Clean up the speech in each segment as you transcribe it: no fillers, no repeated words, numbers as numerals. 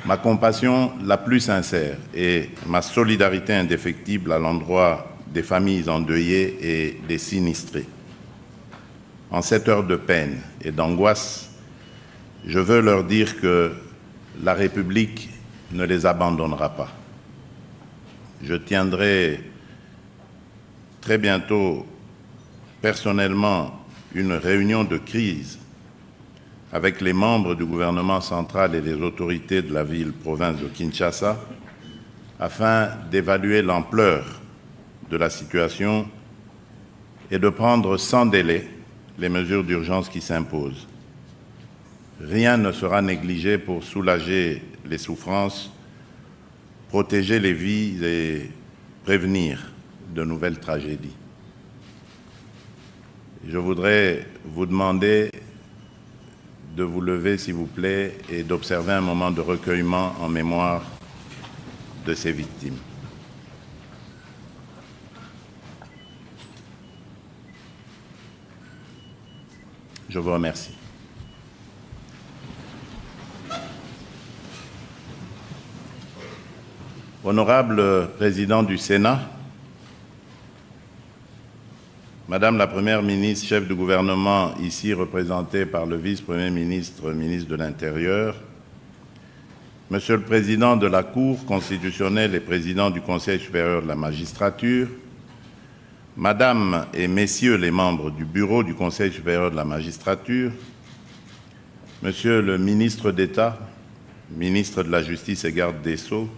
ma compassion la plus sincère et ma solidarité indéfectible à l'endroit des familles endeuillées et des sinistrés. En cette heure de peine et d'angoisse, je veux leur dire que la République ne les abandonnera pas. Je tiendrai très bientôt personnellement une réunion de crise avec les membres du gouvernement central et les autorités de la ville-province de Kinshasa afin d'évaluer l'ampleur de la situation et de prendre sans délai les mesures d'urgence qui s'imposent. Rien ne sera négligé pour soulager les souffrances, protéger les vies et prévenir de nouvelles tragédies. Je voudrais vous demander de vous lever, s'il vous plaît, et d'observer un moment de recueillement en mémoire de ces victimes. Je vous remercie. Honorable Président du Sénat, Madame la Première ministre, chef du gouvernement, ici représentée par le vice-premier ministre, ministre de l'Intérieur, Monsieur le Président de la Cour constitutionnelle et Président du Conseil supérieur de la magistrature, Madame et Messieurs les membres du Bureau du Conseil supérieur de la magistrature, Monsieur le ministre d'État, ministre de la Justice et garde des Sceaux,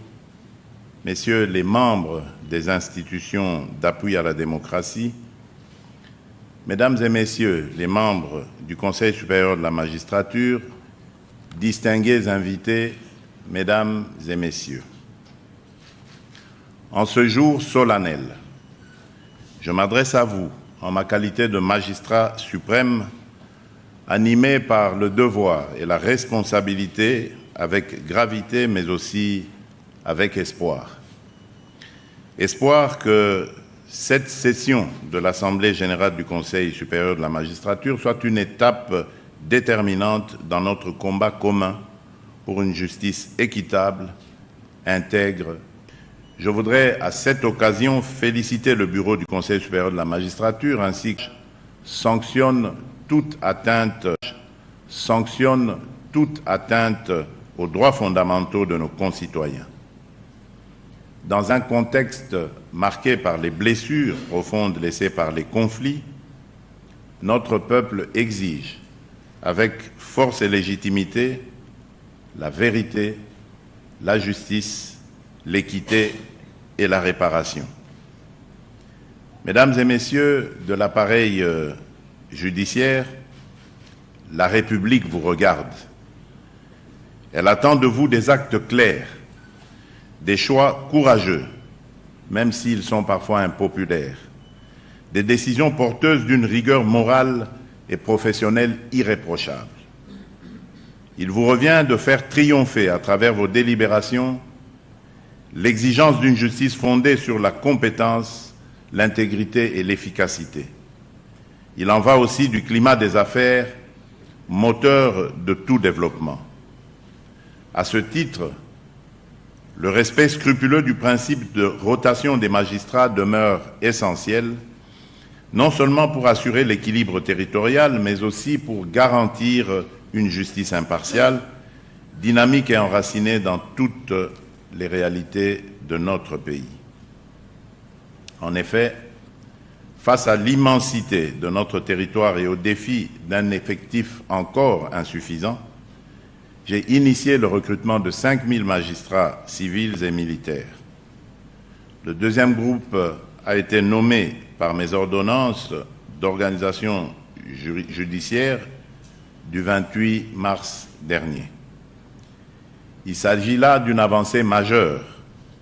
Messieurs les membres des institutions d'appui à la démocratie, Mesdames et Messieurs les membres du Conseil supérieur de la magistrature, distingués invités, Mesdames et Messieurs. En ce jour solennel, je m'adresse à vous en ma qualité de magistrat suprême, animé par le devoir et la responsabilité avec gravité mais aussi avec espoir. Espoir que cette session de l'Assemblée générale du Conseil supérieur de la magistrature soit une étape déterminante dans notre combat commun pour une justice équitable, intègre. Je voudrais à cette occasion féliciter le Bureau du Conseil supérieur de la magistrature ainsi que sanctionne toute atteinte aux droits fondamentaux de nos concitoyens. Dans un contexte marqué par les blessures profondes laissées par les conflits, notre peuple exige, avec force et légitimité, la vérité, la justice, l'équité et la réparation. Mesdames et Messieurs de l'appareil judiciaire, la République vous regarde. Elle attend de vous des actes clairs, des choix courageux, même s'ils sont parfois impopulaires, des décisions porteuses d'une rigueur morale et professionnelle irréprochable. Il vous revient de faire triompher à travers vos délibérations l'exigence d'une justice fondée sur la compétence, l'intégrité et l'efficacité. Il en va aussi du climat des affaires, moteur de tout développement. À ce titre, le respect scrupuleux du principe de rotation des magistrats demeure essentiel, non seulement pour assurer l'équilibre territorial, mais aussi pour garantir une justice impartiale, dynamique et enracinée dans toutes les réalités de notre pays. En effet, face à l'immensité de notre territoire et au défi d'un effectif encore insuffisant, j'ai initié le recrutement de 5000 magistrats civils et militaires. Le deuxième groupe a été nommé par mes ordonnances d'organisation judiciaire du 28 mars dernier. Il s'agit là d'une avancée majeure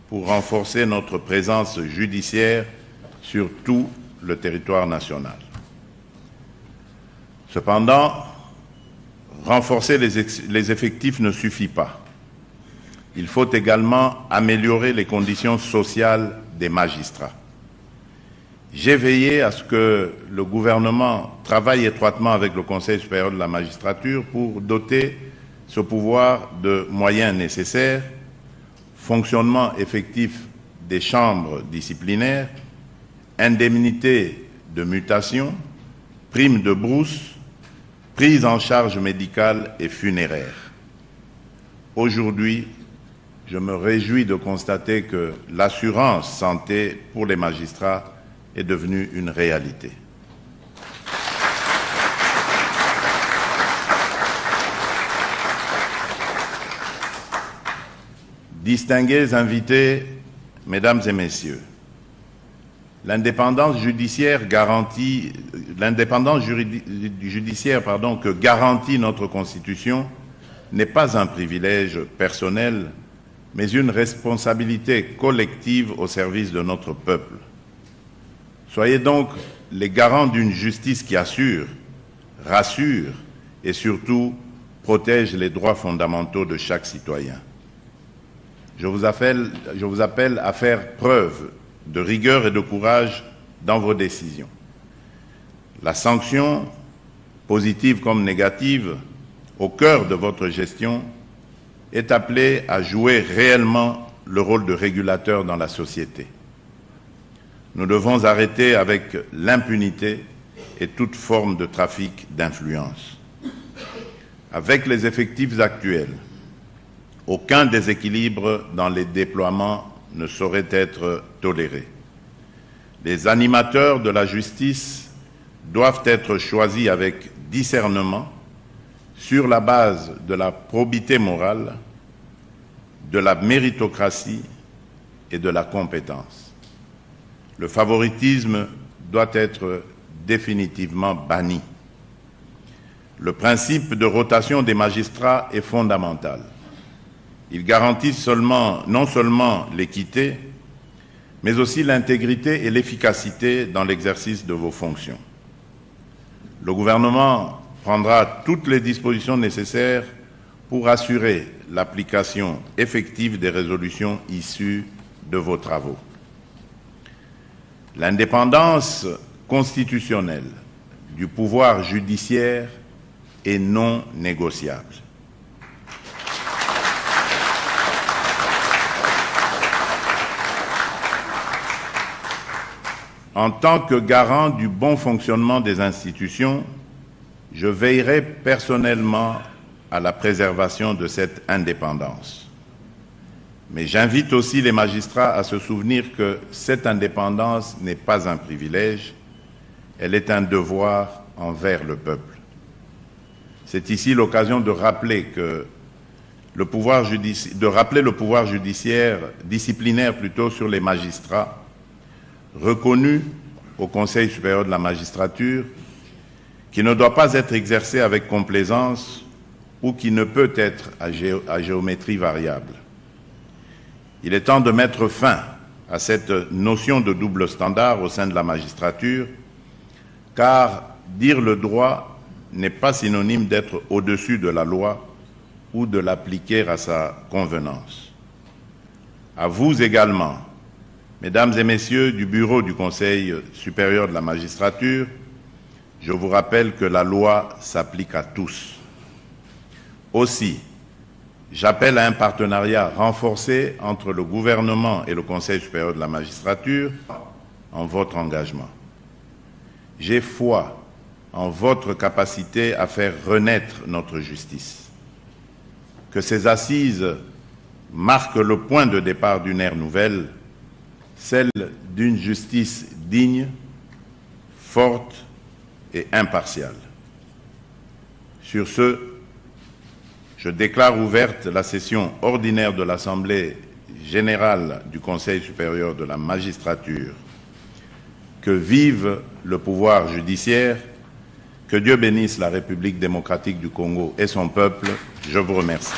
pour renforcer notre présence judiciaire sur tout le territoire national. Cependant, renforcer les effectifs ne suffit pas. Il faut également améliorer les conditions sociales des magistrats. J'ai veillé à ce que le gouvernement travaille étroitement avec le Conseil supérieur de la magistrature pour doter ce pouvoir de moyens nécessaires, fonctionnement effectif des chambres disciplinaires, indemnité de mutation, prime de brousse, prise en charge médicale et funéraire. Aujourd'hui, je me réjouis de constater que l'assurance santé pour les magistrats est devenue une réalité. Distingués invités, Mesdames et Messieurs, l'indépendance judiciaire que garantit notre Constitution n'est pas un privilège personnel, mais une responsabilité collective au service de notre peuple. Soyez donc les garants d'une justice qui assure, rassure et surtout protège les droits fondamentaux de chaque citoyen. Je vous appelle à faire preuve de rigueur et de courage dans vos décisions. La sanction, positive comme négative, au cœur de votre gestion, est appelée à jouer réellement le rôle de régulateur dans la société. Nous devons arrêter avec l'impunité et toute forme de trafic d'influence. Avec les effectifs actuels, aucun déséquilibre dans les déploiements ne saurait être toléré. Les animateurs de la justice doivent être choisis avec discernement sur la base de la probité morale, de la méritocratie et de la compétence. Le favoritisme doit être définitivement banni. Le principe de rotation des magistrats est fondamental. Il garantit non seulement l'équité, mais aussi l'intégrité et l'efficacité dans l'exercice de vos fonctions. Le gouvernement prendra toutes les dispositions nécessaires pour assurer l'application effective des résolutions issues de vos travaux. L'indépendance constitutionnelle du pouvoir judiciaire est non négociable. En tant que garant du bon fonctionnement des institutions, je veillerai personnellement à la préservation de cette indépendance. Mais j'invite aussi les magistrats à se souvenir que cette indépendance n'est pas un privilège, elle est un devoir envers le peuple. C'est ici l'occasion de rappeler le pouvoir judiciaire, disciplinaire plutôt, sur les magistrats, reconnu au Conseil supérieur de la magistrature, qui ne doit pas être exercé avec complaisance ou qui ne peut être à géométrie variable. Il est temps de mettre fin à cette notion de double standard au sein de la magistrature, car dire le droit n'est pas synonyme d'être au-dessus de la loi ou de l'appliquer à sa convenance. À vous également, Mesdames et Messieurs du Bureau du Conseil supérieur de la magistrature, je vous rappelle que la loi s'applique à tous. Aussi, j'appelle à un partenariat renforcé entre le gouvernement et le Conseil supérieur de la magistrature en votre engagement. J'ai foi en votre capacité à faire renaître notre justice. Que ces assises marquent le point de départ d'une ère nouvelle, celle d'une justice digne, forte et impartiale. Sur ce, je déclare ouverte la session ordinaire de l'Assemblée générale du Conseil supérieur de la magistrature. Que vive le pouvoir judiciaire, que Dieu bénisse la République démocratique du Congo et son peuple. Je vous remercie.